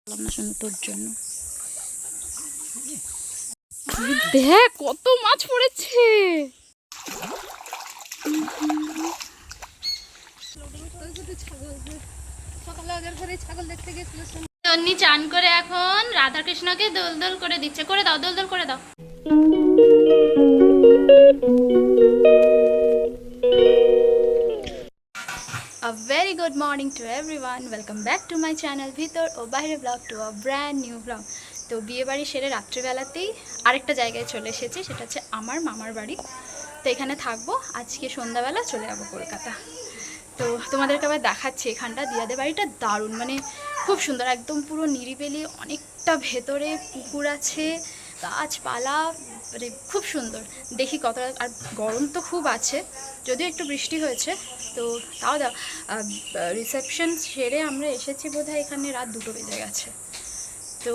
না শোনো তোর জন্য দেখ কত মাছ পড়েছে। তন্নি চান করে এখন রাধাকৃষ্ণকে দোল দোল করে দিচ্ছে। করে দাও, দোল দোল করে দাও। A very good morning to everyone. Welcome back to my channel Bhitor O Bahire vlog to a brand new vlog. তো বিয়ে বাড়ি সেরে রাত্রিবেলাতেই আরেকটা জায়গায় চলে এসেছি, সেটা হচ্ছে আমার মামার বাড়ি। তো এখানে থাকবো, আজকে সন্ধ্যাবেলা চলে যাবো কলকাতা। তো তোমাদেরকে আবার দেখাচ্ছি এখানটা। দিয়াদের বাড়িটা দারুণ, মানে খুব সুন্দর, একদম পুরো নিরিবিলি, অনেকটা ভেতরে পুকুর আছে, গাছপালা, মানে খুব সুন্দর। দেখি কতটা, আর গরম তো খুব আছে, যদিও একটু বৃষ্টি হয়েছে। তো তাও রিসেপশন সেরে আমরা এসেছি বোধহয় এখানে রাত 2টো বেজে গেছে। তো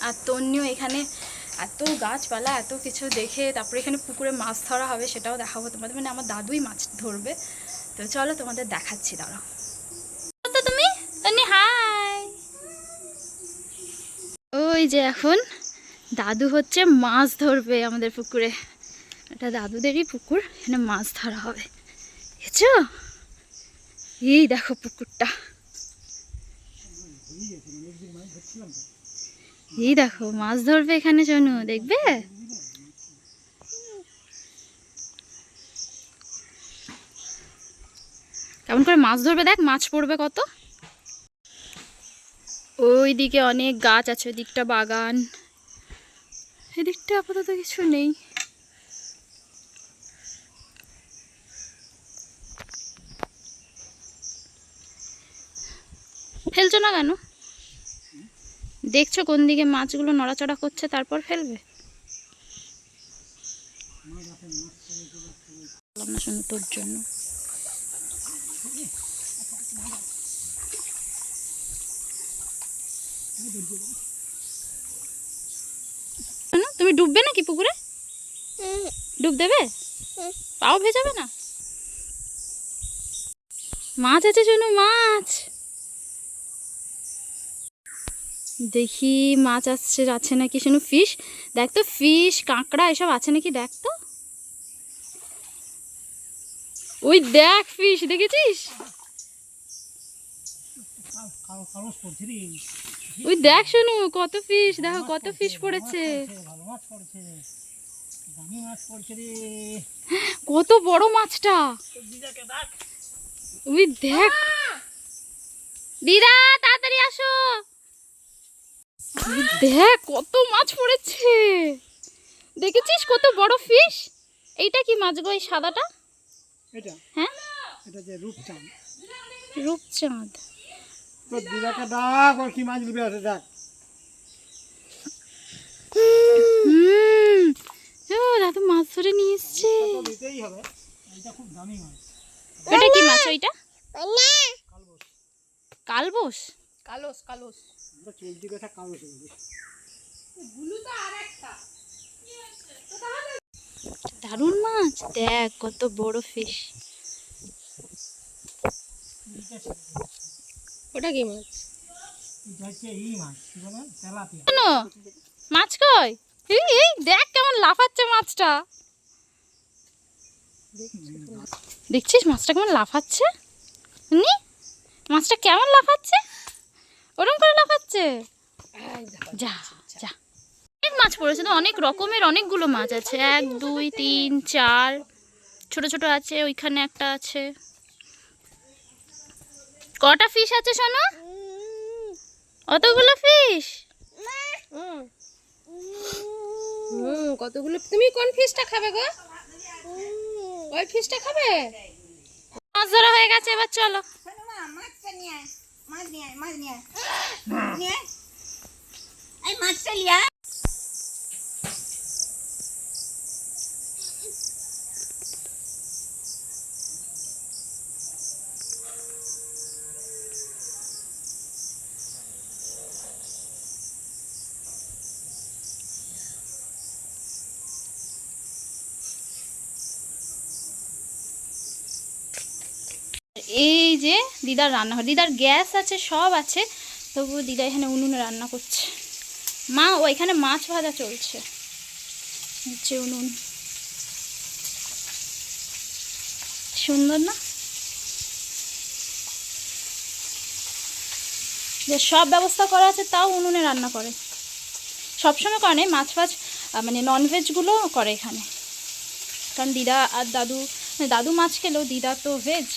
আর তন্নিও এখানে এত গাছপালা এত কিছু দেখে, তারপরে এখানে পুকুরে মাছ ধরা হবে সেটাও দেখাবো তোমাদের, মানে আমার দাদুই মাছ ধরবে। তো চলো তোমাদের দেখাচ্ছি, দাঁড়াও। তো তুমি তন্নি হাই। ওই যে এখন দাদু হচ্ছে মাছ ধরবে আমাদের পুকুরে। এটা দাদুদেরই পুকুর, এখানে মাছ ধরা হবে, বুঝছো? এই দেখো পুকুরটা, এই দেখো মাছ ধরবে এখানে। শোনো, দেখবে কেমন করে মাছ ধরবে, দেখ মাছ পড়বে কত। ওই দিকে অনেক গাছ আছে, ওই দিকটা বাগান, এদিকটা আপাতত কিছু নেই। ফেলছো না কেন? দেখছো কোন দিকে মাছগুলো নড়াচড়া করছে, তারপর ফেলবে। না শোনো তোর জন্য তুমি ডুববে নাকি পুকুরে? ডুব দেবে? পাও ভেজাবে না? মাছ আছে শোনো, মাছ দেখি, মাছ আসছে, আছে নাকি শোনো। ফিশ দেখ তো, ফিশ কাঁকড়া এসব আছে নাকি দেখ তো। ওই দেখ ফিশ, দেখেছিস? ওই দেখ শোনো কত ফিশ, দেখো কত ফিশ পড়েছে, কত বড় মাছটা। ওই দেখ, দিদা তাড়াতাড়ি আসো, দেখ কত মাছ পড়েছে, দেখেছিস কত বড় ফিশ। এইটা কি মাছ গো, এই সাদাটা? এটা হ্যাঁ, এটা যে রূপচাঁদ। রূপচাঁদ তো দিদাকে ডাক, আর কি মাছ নিবে আছে ডাক। দাদু মাছ ধরে নিয়ে এসছে, দিতেই হবে, এটা খুব দামি মাছ। এটা কি মাছ ওইটা? কালবোস। কালস কালস, এটা চলতি কথা কালস বলে। ব্লু তো আরেকটা দারুণ মাছ, দেখ কত বড় ফিশ। ওটা কি মাছ? এটা হচ্ছে এই মাছ, কি বলে তেলাপিয়া। কেন মাছ কই? এই দেখ কেমন লাফাচ্ছে মাছটা, দেখছিস মাছটা কেমন লাফাচ্ছে? নি মাছটা কেমন লাফাচ্ছে, ওরকম করে লাফাচ্ছে। যা যা, অনেক মাছ পড়েছে তো, অনেক রকমের অনেকগুলো মাছ আছে, 1 2 3 4, ছোট ছোট আছে, ওইখানে একটা আছে। কটা ফিশ আছে শোনো? অতগুলো ফিশ। কতগুলো? তুমি কোন ফিশটা খাবে গো? ওই ফিশটা খাবে? মাছ ধরা হয়ে গেছে, এবার চলো। এই যে দিদার রান্নাঘর, দিদার গ্যাস আছে, সব আছে, তবু দিদা এখানে উনুনে রান্না করছে। মা ওইখানে মাছ ভাজা চলছে, হচ্ছে উনুন। সুন্দর না? যে সব ব্যবস্থা করা আছে তাও উনুনে রান্না করে। সবসময় করে না, মাছ ফাছ মানে ননভেজগুলো করে এখানে। কারণ দিদা আর দাদু, দাদু মাছ খেলেও দিদা তো ভেজ,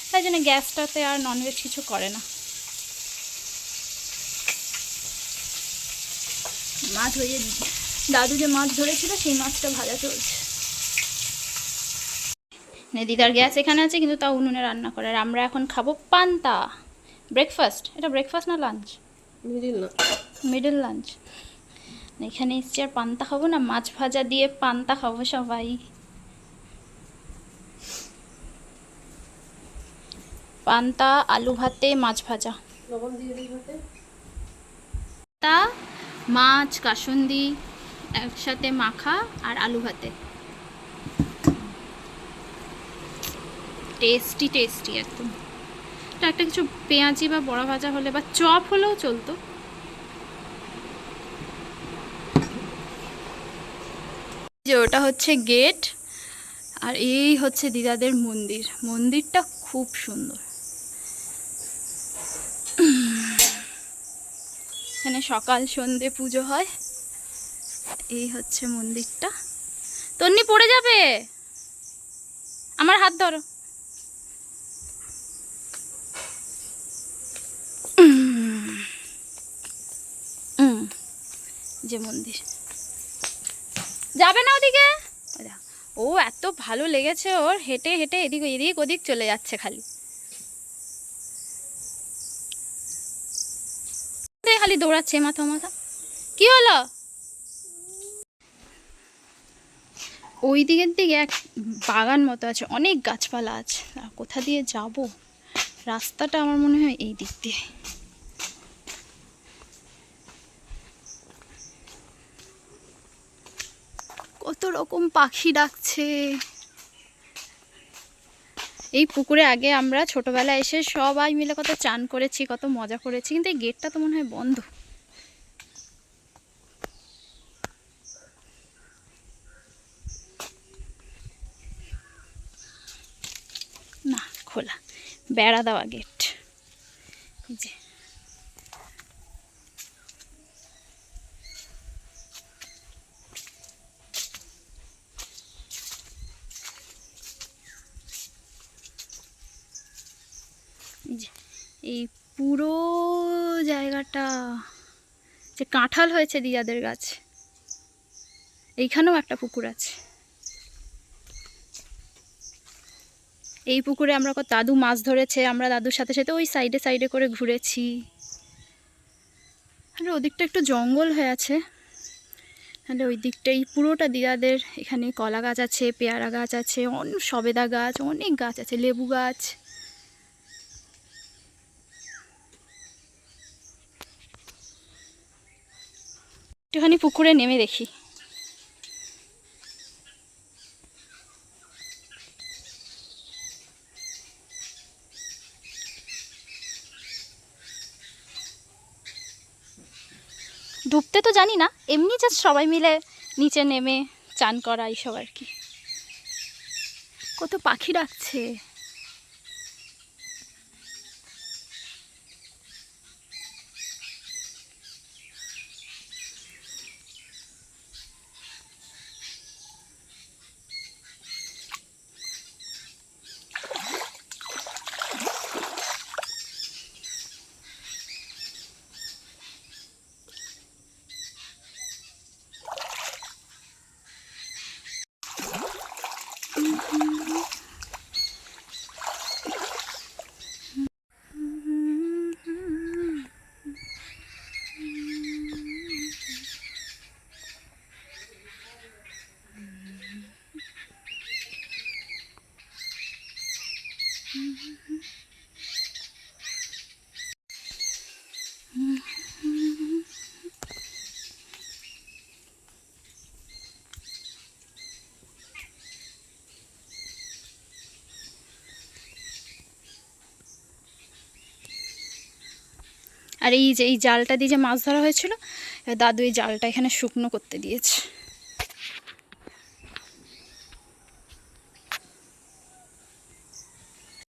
তাই জন্য গ্যাসটাতে আর ননভেজ কিছু করে না। মাছ ওই যে দাদু যে মাছ ধরেছিল সেই মাছটা ভাজা চলছে। দিদার গ্যাস এখানে আছে কিন্তু তাও উনুনে রান্না করে। আর আমরা এখন খাবো পান্তা। ব্রেকফাস্ট, এটা ব্রেকফাস্ট না লাঞ্চ? Middle lunch. এখানে এসছি আর পান্তা খাবো না, মাছ ভাজা দিয়ে পান্তা খাবো সবাই। পান্তা, আলু ভাতে, মাছ ভাজা। তা মাছ কাসুন্দি একসাথে মাখা আর আলু ভাতে, টেস্টি টেস্টি একদম। এটা একটা কিছু পেঁয়াজি বা বড়া ভাজা হলে বা চপ হলেও চলতো। যে ওটা হচ্ছে গেট, আর এই হচ্ছে দিদাদের মন্দির। মন্দিরটা খুব সুন্দর। এখানে সকাল সন্ধে পুজো হয়। এই হচ্ছে মন্দিরটা। তন্নি পড়ে যাবে, আমার হাত ধরো। যে মন্দির, যাবে না ওদিকে। ও এত ভালো লেগেছে ওর, হেঁটে হেঁটে এদিক এদিক ওদিক চলে যাচ্ছে খালি, খালি দৌড়াচ্ছে মাথা মাথা। কি হলো? ওই দিকের দিকে এক বাগান মতো আছে, অনেক গাছপালা আছে। কোথা দিয়ে যাব? রাস্তাটা আমার মনে হয় এই দিক দিয়ে। কত রকম পাখি ডাকছে। এই পুকুরে আগে আমরা ছোটবেলায় এসে সবাই মিলে কত চান করেছি, কত মজা করেছি, কিন্তু এই গেটটা তো মনে হয় বন্ধ। না, খোলা, বেড়া দেওয়া গেট। যে এই পুরো জায়গাটা যে কাঁঠাল হয়েছে দিদাদের গাছ। এইখানেও একটা পুকুর আছে। এই পুকুরে আমরা দাদু মাছ ধরেছে, আমরা দাদুর সাথে সাথে ওই সাইডে সাইডে করে ঘুরেছি। আর ওদিকটা একটু জঙ্গল হয়ে আছে, তাহলে ওই দিকটাই পুরোটা দিদাদের। এখানে কলা গাছ আছে, পেয়ারা গাছ আছে, সবেদা গাছ, অনেক গাছ আছে, লেবু গাছ। একটুখানি পুকুরে নেমে দেখি। ডুবতে তো জানি না, এমনি জাস্ট সবাই মিলে নিচে নেমে চান করা এইসব আর কি। কত পাখি ডাকছে। আর এই যে এই জালটা দিয়ে যে মাছ ধরা হয়েছিল, দাদু এই জালটা এখানে শুকনো করতে দিয়েছে।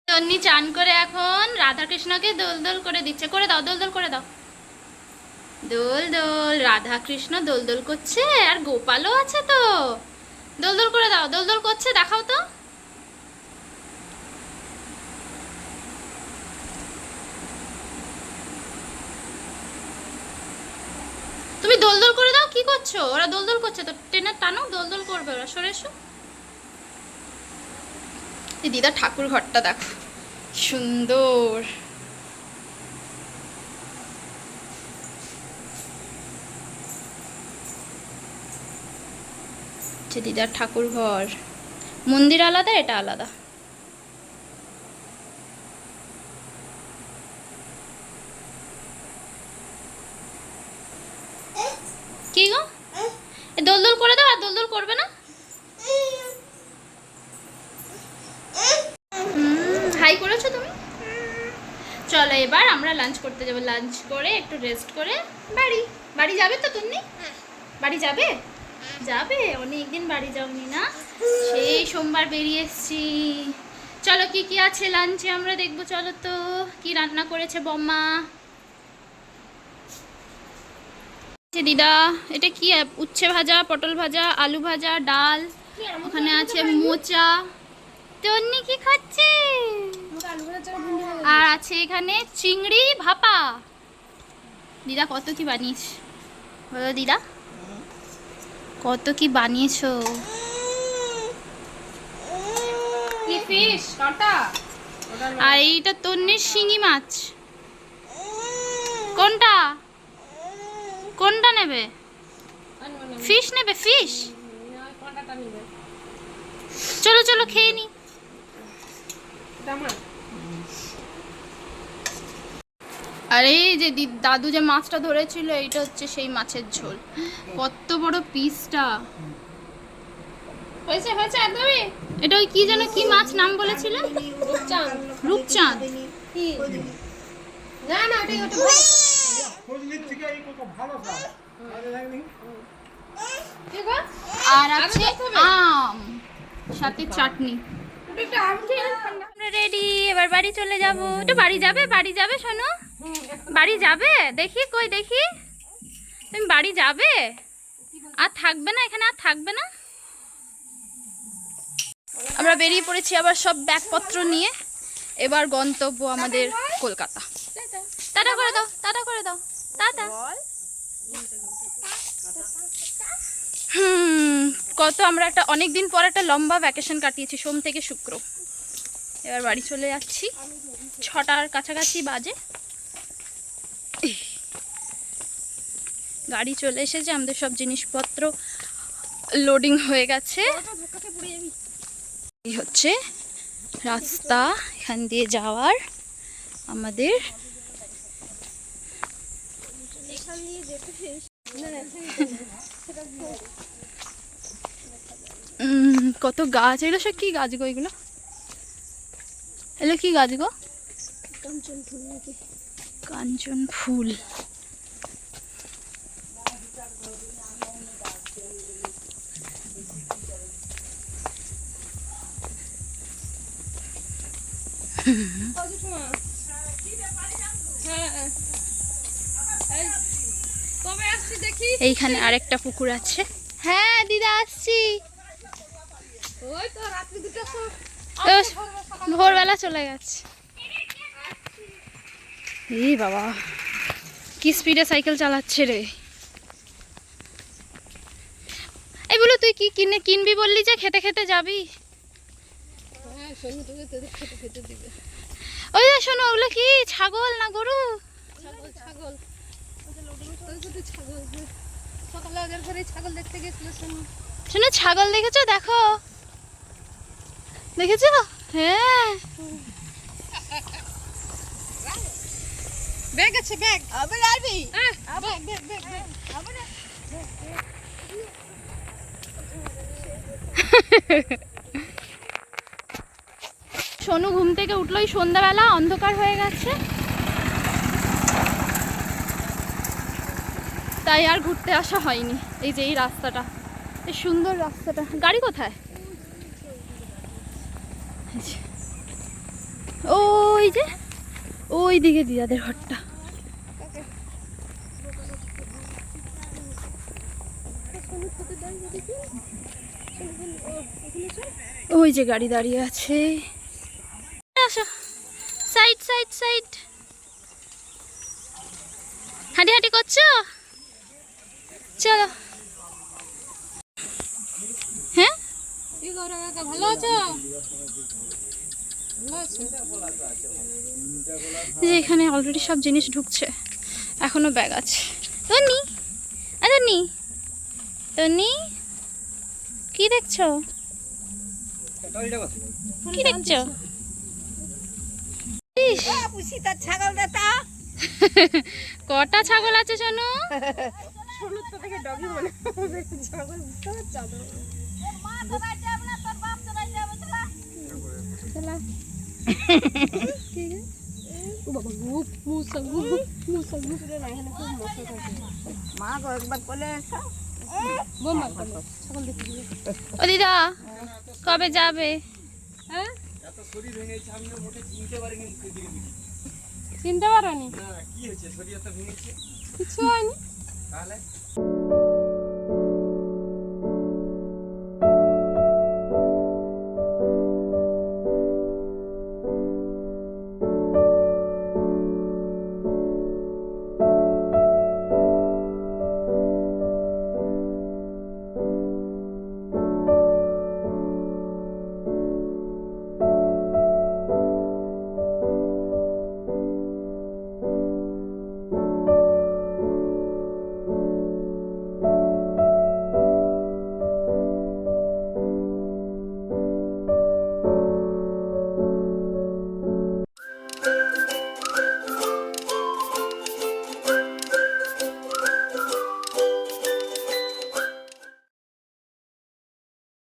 তন্নি চান করে এখন রাধাকৃষ্ণকে দোল দোল করে দিচ্ছে। করে দাও, দোল দোল করে দাও। দোল দোল, রাধা কৃষ্ণ দোল দোল করছে, আর গোপালও আছে তো। দোল দোল করে দাও, দোল দোল করছে, দেখাও তো। তুমি দোল দোল করে দাও। কি করছো? ওরা দোল দোল করছে তো, টেনে টানো, দোল দোল করবে ওরা। সরে এসো। এই দিদা ঠাকুর ঘরটা দেখো, সুন্দর। দিদার ঠাকুর ঘর, মন্দির আলাদা, এটা আলাদা। কি গো, দোল দোল করে দাও। আর দোল দোল করবে না? হাই করেছো তুমি? চলো এবার আমরা লাঞ্চ করতে যাবো। লাঞ্চ করে একটু রেস্ট করে বাড়ি বাড়ি যাবে তো তুমি? বাড়ি যাবে? যাবে, অনেকদিন বাড়ি যাওনি না, সেই সোমবার বেরিয়ে এসছি। চলো কি কি আছে লাঞ্চে আমরা দেখবো। চলো তো কি রান্না করেছে বম্মা। দিদা এটা কি? উচ্ছে ভাজা, পটল ভাজা, আলু ভাজা, ডাল, ওখানে আছে মোচা। তন্নি কি খাচ্ছে? আর আছে এখানে চিংড়ি ভাপা। দিদা কত কি বানিয়েছে বলো দিদা, কত কি বানিয়েছো? আর এইটা তন্নির শিঙি মাছ। কোনটা কোনটা নেবে? ফিশ নেবে? ফিশ, চলো চলো খেয়ে নি। আর এই যে দাদু যে মাছটা ধরেছিল, এইটা হচ্ছে সেই মাছের ঝোল। কত বড় পিসটা হয়েছে হয়েছে একদমই। এটা ওই কি যেন কি মাছ নাম বলেছিলেন? রূপচাঁদ। রূপচাঁদ না না, এটাই ওটা আর আছে আম, সাথে চাটনি। আমরা রেডি, এবার বাড়ি চলে যাব। তো বাড়ি যাবে? বাড়ি যাবে শোনো, বাড়ি যাবে? দেখি কই দেখি, তুমি বাড়ি যাবে? আর থাকবে না এখানে? আর থাকবে না? আমরা বেরিয়ে পড়েছি আবার সব ব্যাগপত্র নিয়ে। এবার গন্তব্য আমাদের কলকাতা। টাটা করে দাও, টাটা করে দাও, টাটা। কত আমরা একটা অনেকদিন পর একটা লম্বা ভ্যাকেশন কাটিয়েছি, সোম থেকে শুক্র। এবার বাড়ি চলে যাচ্ছি, 6টার কাছাকাছি বাজে। গাড়ি চলে এসেছে, আমাদের সব জিনিসপত্র লোডিং হয়ে গেছে। এই হচ্ছে রাস্তা এখান দিয়ে যাওয়ার আমাদের। কত গাছ, এগুলো সব কি গাছ গো? এগুলো এগুলো কি গাছ গো? কাঞ্চন ফুল নাকি? কাঞ্চন ফুল। এইখানে আরেকটা পুকুর আছে। হ্যাঁ দিদা আসছি। ভোরবেলা চলে গেছে। এই বাবা কি স্পিডে সাইকেল চালাচ্ছে রে। এই বলো তুই কি কিনবি বললি যে খেতে খেতে যাবি? ওই যে শোনো, ওগুলো কি ছাগল না গরু? শোনো ছাগল দেখেছো? দেখো দেখেছো? হ্যাঁ ব্যাগ আছে, ব্যাগ আবার আসবি। ব্যাগ ব্যাগ ব্যাগ ব্যাগ আবার সোনু ঘুম থেকে উঠলোই সন্ধ্যাবেলা, অন্ধকার হয়ে গেছে। তাই আর ঘুরতে আসা হয়নি। এই যে এই রাস্তাটা, এই সুন্দর রাস্তাটা। গাড়ি কোথায়? ওই যে ওই দিকে দিদাদের ঘরটা। ওই যে গাড়ি দাঁড়িয়ে আছে। আসো, সাইড সাইড সাইড। হাঁটি হাঁটি করছো? চলো। হ্যাঁ, ভালো আছো? যে এখানে অলরেডি সব জিনিস ঢুকছে, এখনো ব্যাগ আছে। তনি, তনি, তনি, কি দেখছো? কি দেখছো? কটা ছাগল আছে শোনো? ও দিদা কবে যাবে? চিনতে পারোনি? কিছু হয়নি।